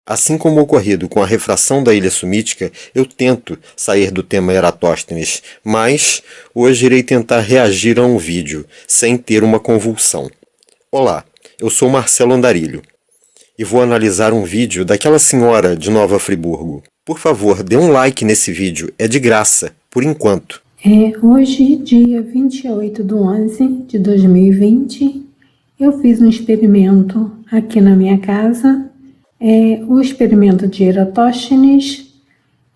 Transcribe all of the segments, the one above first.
Assim como ocorrido com a refração da ilha sumítica, eu tento sair do tema Eratóstenes, mas hoje irei tentar reagir a um vídeo, sem ter uma convulsão. Olá, eu sou Marcelo Andarilho, e vou analisar um vídeo daquela senhora de Nova Friburgo. Por favor, dê um like nesse vídeo, é de graça, por enquanto. Hoje, dia 28/11/2020, eu fiz um experimento aqui na minha casa, o experimento de Eratóstenes,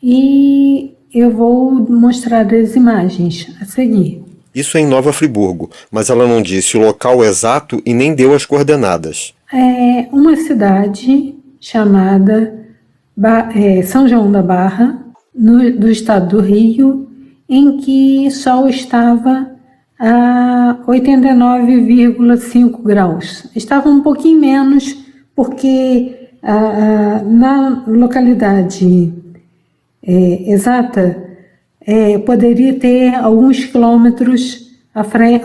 e eu vou mostrar as imagens a seguir. Isso é em Nova Friburgo, mas ela não disse o local exato e nem deu as coordenadas. É uma cidade chamada São João da Barra, do estado do Rio, em que o Sol estava a 89,5 graus. Estava um pouquinho menos, porque na localidade exata poderia ter alguns quilômetros à frente,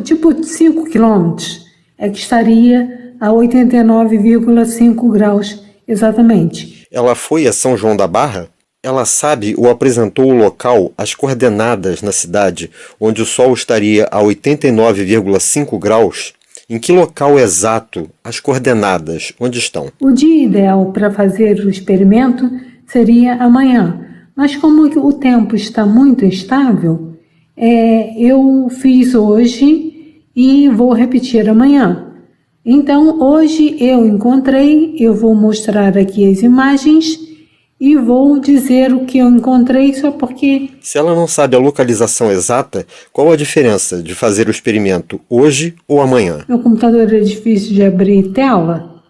tipo 5 quilômetros, que estaria a 89,5 graus exatamente. Ela foi a São João da Barra? Ela sabe ou apresentou o local, as coordenadas na cidade, onde o Sol estaria a 89,5 graus? Em que local exato as coordenadas, onde estão? O dia ideal para fazer o experimento seria amanhã, mas como o tempo está muito instável, eu fiz hoje e vou repetir amanhã. Então, hoje eu vou mostrar aqui as imagens e vou dizer o que eu encontrei, só porque... Se ela não sabe a localização exata, qual a diferença de fazer o experimento hoje ou amanhã? Meu computador é difícil de abrir tela,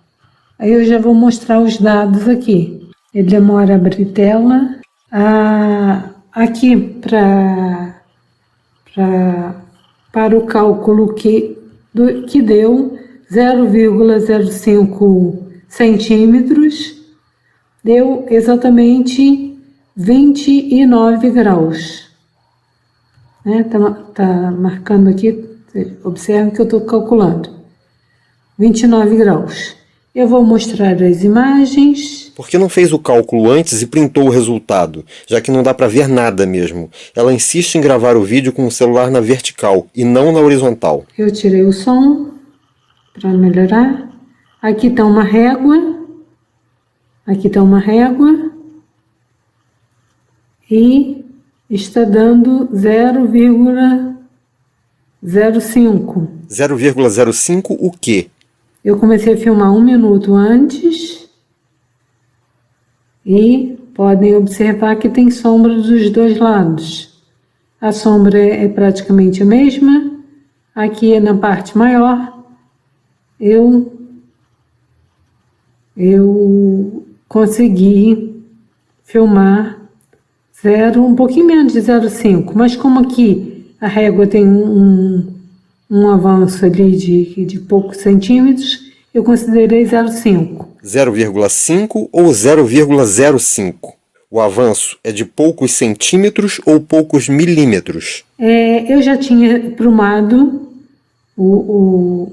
aí eu já vou mostrar os dados aqui. Ele demora a abrir tela. Aqui para o cálculo que deu 0,05 centímetros, deu exatamente 29 graus. Tá marcando aqui, observe que eu estou calculando. 29 graus. Eu vou mostrar as imagens. Por que não fez o cálculo antes e printou o resultado, já que não dá para ver nada mesmo? Ela insiste em gravar o vídeo com o celular na vertical e não na horizontal. Eu tirei o som para melhorar. Aqui está uma régua. Aqui está uma régua. E está dando 0,05. 0,05 o quê? Eu comecei a filmar 1 minuto antes e podem observar que tem sombra dos dois lados. A sombra é praticamente a mesma. Aqui na parte maior eu consegui filmar um pouquinho menos de 0,5, mas como aqui a régua tem um avanço ali de poucos centímetros, eu considerei 0,5. 0,5 ou 0,05? O avanço é de poucos centímetros ou poucos milímetros? Eu já tinha prumado o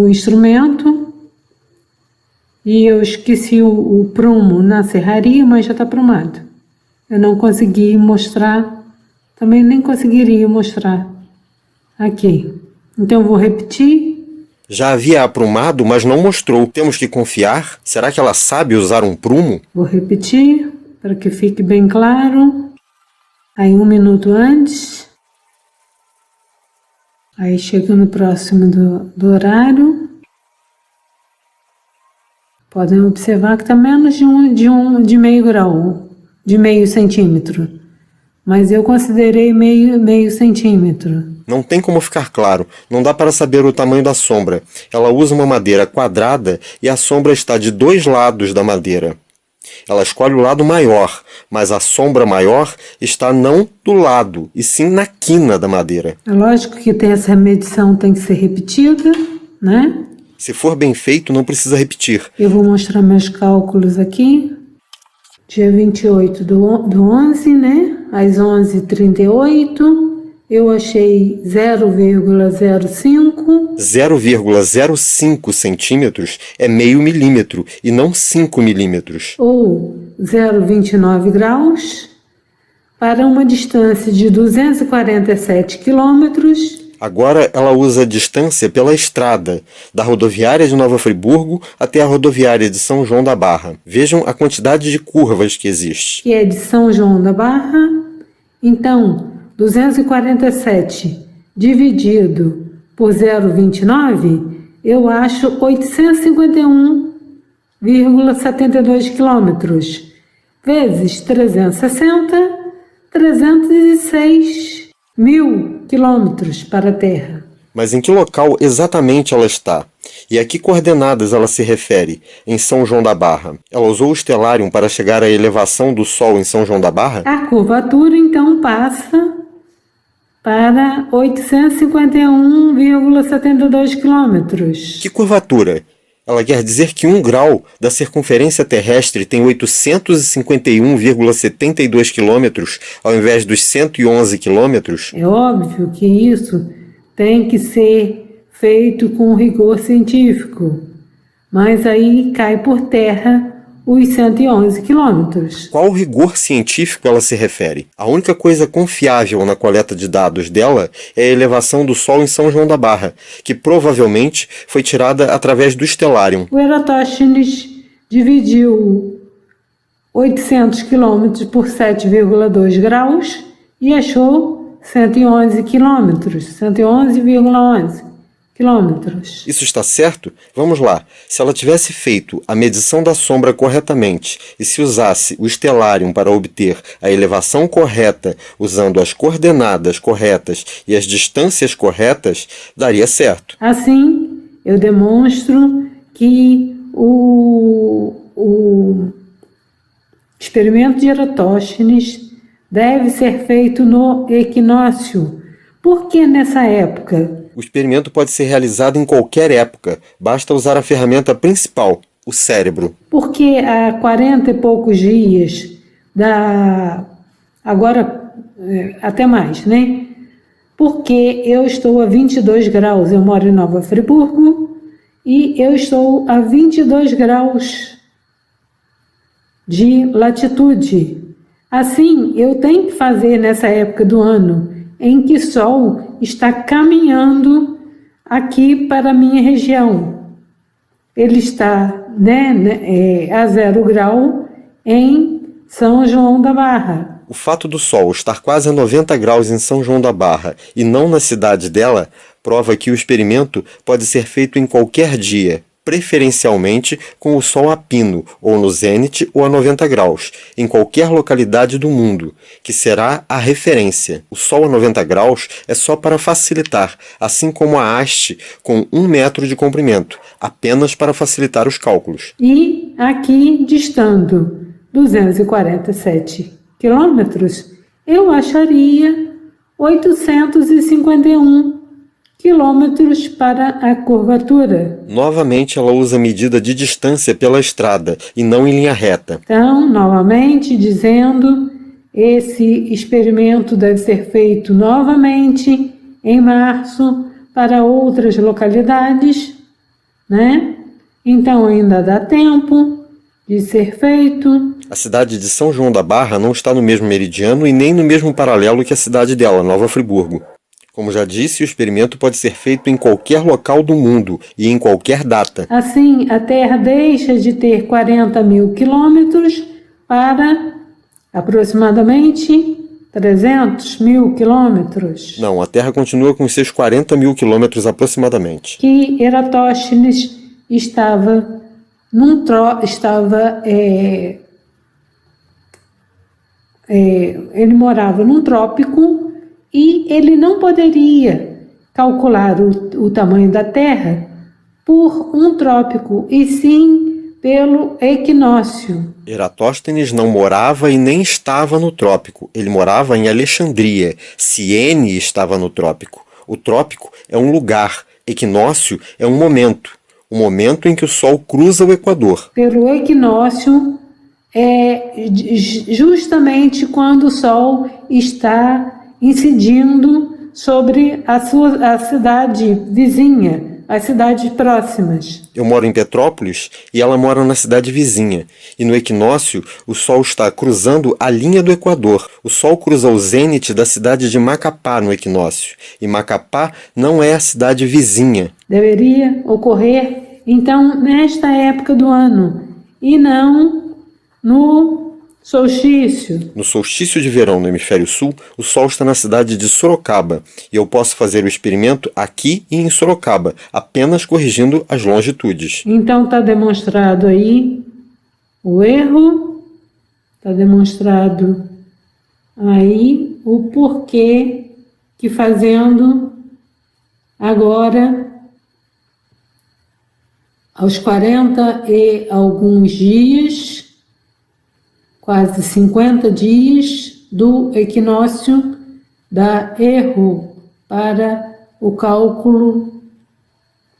instrumento e eu esqueci o prumo na serraria, mas já está prumado. Eu não consegui mostrar, também nem conseguiria mostrar aqui. Então, eu vou repetir. Já havia aprumado, mas não mostrou. Temos que confiar? Será que ela sabe usar um prumo? Vou repetir, para que fique bem claro. Aí, 1 minuto antes. Aí, chegando próximo do horário. Podem observar que está menos de meio grau, de meio centímetro. Mas eu considerei meio centímetro. Não tem como ficar claro, não dá para saber o tamanho da sombra. Ela usa uma madeira quadrada e a sombra está de 2 lados da madeira. Ela escolhe o lado maior, mas a sombra maior está não do lado, e sim na quina da madeira. É lógico que essa medição tem que ser repetida, né? Se for bem feito, não precisa repetir. Eu vou mostrar meus cálculos aqui. Dia 28 do 11, né? Às 11h38. Eu achei 0,05 Friburgo. 0,05 centímetros é meio milímetro e não 5 milímetros. Ou 0,29 graus para uma distância de 247 quilômetros. Agora ela usa a distância pela estrada, da rodoviária de Nova Friburgo até a rodoviária de São João da Barra. Vejam a quantidade de curvas que existe. Que é de São João da Barra. Então, 247 dividido por 0,29, eu acho 851,72 quilômetros. Vezes 360, 306 mil quilômetros para a Terra. Mas em que local exatamente ela está? E a que coordenadas ela se refere em São João da Barra? Ela usou o Stellarium para chegar à elevação do Sol em São João da Barra? A curvatura, então, passa para 851,72 quilômetros. Que curvatura? Ela quer dizer que 1 grau da circunferência terrestre tem 851,72 quilômetros ao invés dos 111 quilômetros? É óbvio que isso tem que ser feito com rigor científico, mas aí cai por terra os 111 quilômetros. Qual rigor científico ela se refere? A única coisa confiável na coleta de dados dela é a elevação do Sol em São João da Barra, que provavelmente foi tirada através do Stellarium. O Eratosthenes dividiu 800 quilômetros por 7,2 graus e achou 111 quilômetros, 111,11 quilômetros. Isso está certo? Vamos lá. Se ela tivesse feito a medição da sombra corretamente e se usasse o Stellarium para obter a elevação correta usando as coordenadas corretas e as distâncias corretas, daria certo. Assim, eu demonstro que o experimento de Eratosthenes deve ser feito no equinócio. Por que nessa época? O experimento pode ser realizado em qualquer época, basta usar a ferramenta principal, o cérebro. Porque há 40 e poucos dias, agora até mais, né? Porque eu estou a 22 graus, eu moro em Nova Friburgo, e eu estou a 22 graus de latitude. Assim, eu tenho que fazer nessa época do ano em que o Sol está caminhando aqui para a minha região. Ele está a 0 grau em São João da Barra. O fato do Sol estar quase a 90 graus em São João da Barra e não na cidade dela prova que o experimento pode ser feito em qualquer dia, preferencialmente com o Sol a pino, ou no zênite ou a 90 graus, em qualquer localidade do mundo, que será a referência. O Sol a 90 graus é só para facilitar, assim como a haste com 1 metro de comprimento, apenas para facilitar os cálculos. E aqui, distando 247 quilômetros, eu acharia 851 quilômetros para a curvatura. Novamente, ela usa a medida de distância pela estrada e não em linha reta. Então, novamente dizendo, esse experimento deve ser feito novamente em março para outras localidades, né? Então, ainda dá tempo de ser feito. A cidade de São João da Barra não está no mesmo meridiano e nem no mesmo paralelo que a cidade dela, Nova Friburgo. Como já disse, o experimento pode ser feito em qualquer local do mundo e em qualquer data. Assim, a Terra deixa de ter 40 mil quilômetros para aproximadamente 300 mil quilômetros. Não, a Terra continua com seus 40 mil quilômetros aproximadamente. Que Eratosthenes estava ele morava num trópico e ele não poderia calcular o tamanho da Terra por um trópico, e sim pelo equinócio. Eratóstenes não morava e nem estava no trópico. Ele morava em Alexandria. Ciene estava no trópico. O trópico é um lugar. Equinócio é um momento. O momento em que o Sol cruza o Equador. Pelo equinócio é justamente quando o Sol está incidindo sobre a cidade vizinha, as cidades próximas. Eu moro em Petrópolis e ela mora na cidade vizinha. E no equinócio, o Sol está cruzando a linha do Equador. O Sol cruza o zênite da cidade de Macapá no equinócio. E Macapá não é a cidade vizinha. Deveria ocorrer, então, nesta época do ano, e não no solstício. No solstício de verão no hemisfério sul, o Sol está na cidade de Sorocaba e eu posso fazer o experimento aqui e em Sorocaba, apenas corrigindo as longitudes. Então está demonstrado aí o erro, está demonstrado aí o porquê que fazendo agora, aos 40 e alguns dias, quase 50 dias do equinócio, dá erro para o cálculo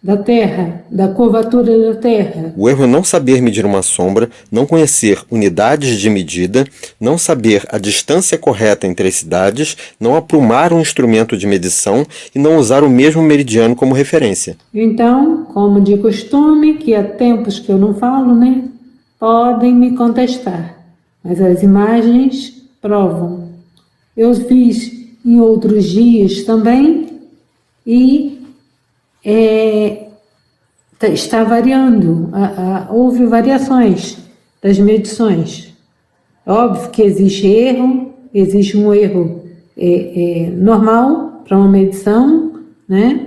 da Terra, da curvatura da Terra. O erro é não saber medir uma sombra, não conhecer unidades de medida, não saber a distância correta entre as cidades, não aprumar um instrumento de medição e não usar o mesmo meridiano como referência. Então, como de costume, que há tempos que eu não falo, né? Podem me contestar, mas as imagens provam. Eu fiz em outros dias também e está variando, houve variações das medições. Óbvio que existe um erro normal para uma medição, né?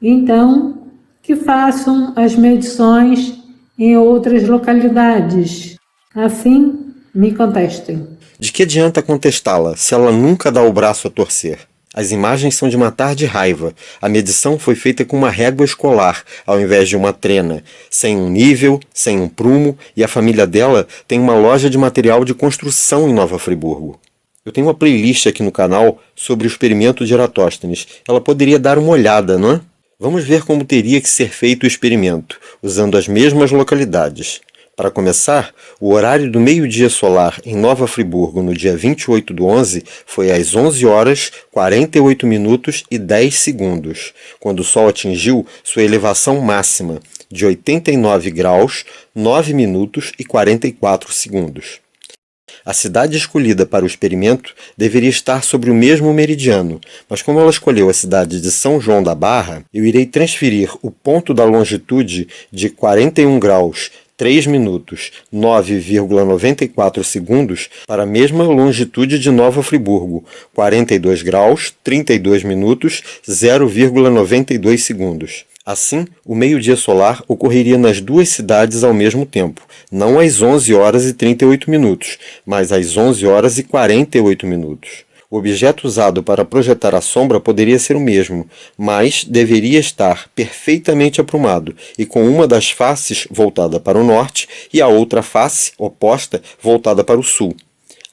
Então, que façam as medições em outras localidades. Assim, me contestem. De que adianta contestá-la se ela nunca dá o braço a torcer? As imagens são de matar de raiva. A medição foi feita com uma régua escolar, ao invés de uma trena, sem um nível, sem um prumo, e a família dela tem uma loja de material de construção em Nova Friburgo. Eu tenho uma playlist aqui no canal sobre o experimento de Eratóstenes. Ela poderia dar uma olhada, não é? Vamos ver como teria que ser feito o experimento, usando as mesmas localidades. Para começar, o horário do meio-dia solar em Nova Friburgo no dia 28/11 foi às 11 horas, 48 minutos e 10 segundos, quando o Sol atingiu sua elevação máxima de 89 graus, 9 minutos e 44 segundos. A cidade escolhida para o experimento deveria estar sobre o mesmo meridiano, mas como ela escolheu a cidade de São João da Barra, eu irei transferir o ponto da longitude de 41 graus, 3 minutos, 9,94 segundos para a mesma longitude de Nova Friburgo, 42 graus, 32 minutos, 0,92 segundos. Assim, o meio-dia solar ocorreria nas duas cidades ao mesmo tempo, não às 11 horas e 38 minutos, mas às 11 horas e 48 minutos. O objeto usado para projetar a sombra poderia ser o mesmo, mas deveria estar perfeitamente aprumado e com uma das faces voltada para o norte e a outra face, oposta, voltada para o sul.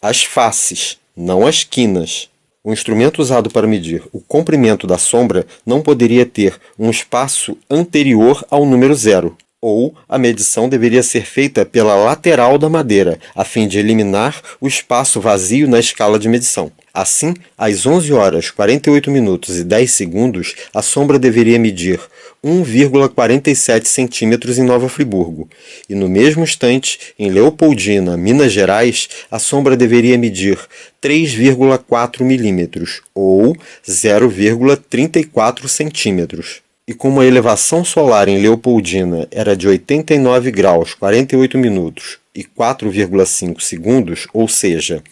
As faces, não as quinas. O instrumento usado para medir o comprimento da sombra não poderia ter um espaço anterior ao número 0. Ou a medição deveria ser feita pela lateral da madeira, a fim de eliminar o espaço vazio na escala de medição. Assim, às 11 horas, 48 minutos e 10 segundos, a sombra deveria medir 1,47 centímetros em Nova Friburgo. E no mesmo instante, em Leopoldina, Minas Gerais, a sombra deveria medir 3,4 milímetros, ou 0,34 centímetros. E como a elevação solar em Leopoldina era de 89 graus, 48 minutos e 4,5 segundos, ou seja,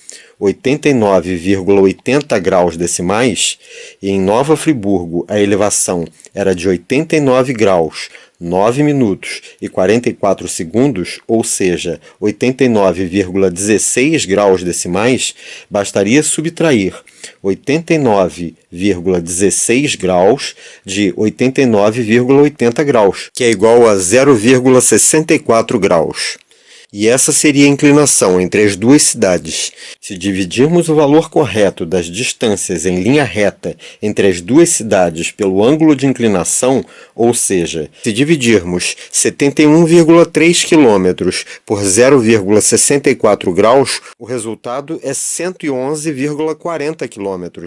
89,80 graus decimais, e em Nova Friburgo a elevação era de 89 graus, 9 minutos e 44 segundos, ou seja, 89,16 graus decimais, bastaria subtrair 89,16 graus de 89,80 graus, que é igual a 0,64 graus. E essa seria a inclinação entre as duas cidades. Se dividirmos o valor correto das distâncias em linha reta entre as duas cidades pelo ângulo de inclinação, ou seja, se dividirmos 71,3 km por 0,64 graus, o resultado é 111,40 km.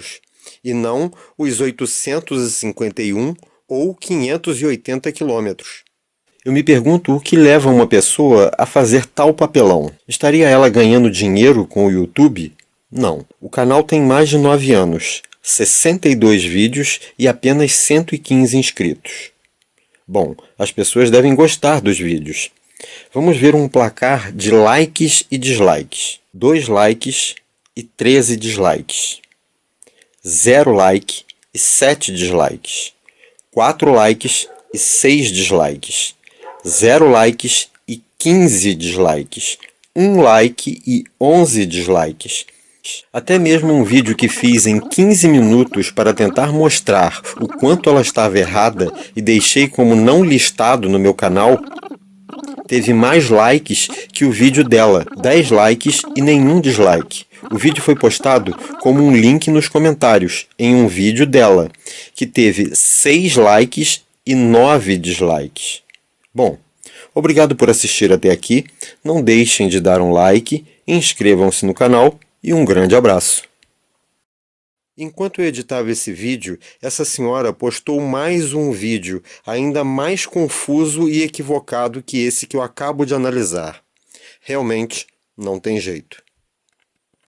e não os 851 ou 580 quilômetros. Eu me pergunto o que leva uma pessoa a fazer tal papelão. Estaria ela ganhando dinheiro com o YouTube? Não. O canal tem mais de 9 anos, 62 vídeos e apenas 115 inscritos. Bom, as pessoas devem gostar dos vídeos. Vamos ver um placar de likes e dislikes. 2 likes e 13 dislikes. 0 like e 7 dislikes. 4 likes e 6 dislikes. 0 likes e 15 dislikes. 1 like e 11 dislikes. Até mesmo um vídeo que fiz em 15 minutos para tentar mostrar o quanto ela estava errada e deixei como não listado no meu canal, teve mais likes que o vídeo dela, 10 likes e nenhum dislike. O vídeo foi postado como um link nos comentários, em um vídeo dela, que teve 6 likes e 9 dislikes. Bom, obrigado por assistir até aqui, não deixem de dar um like, inscrevam-se no canal e um grande abraço. Enquanto eu editava esse vídeo, essa senhora postou mais um vídeo, ainda mais confuso e equivocado que esse que eu acabo de analisar. Realmente, não tem jeito.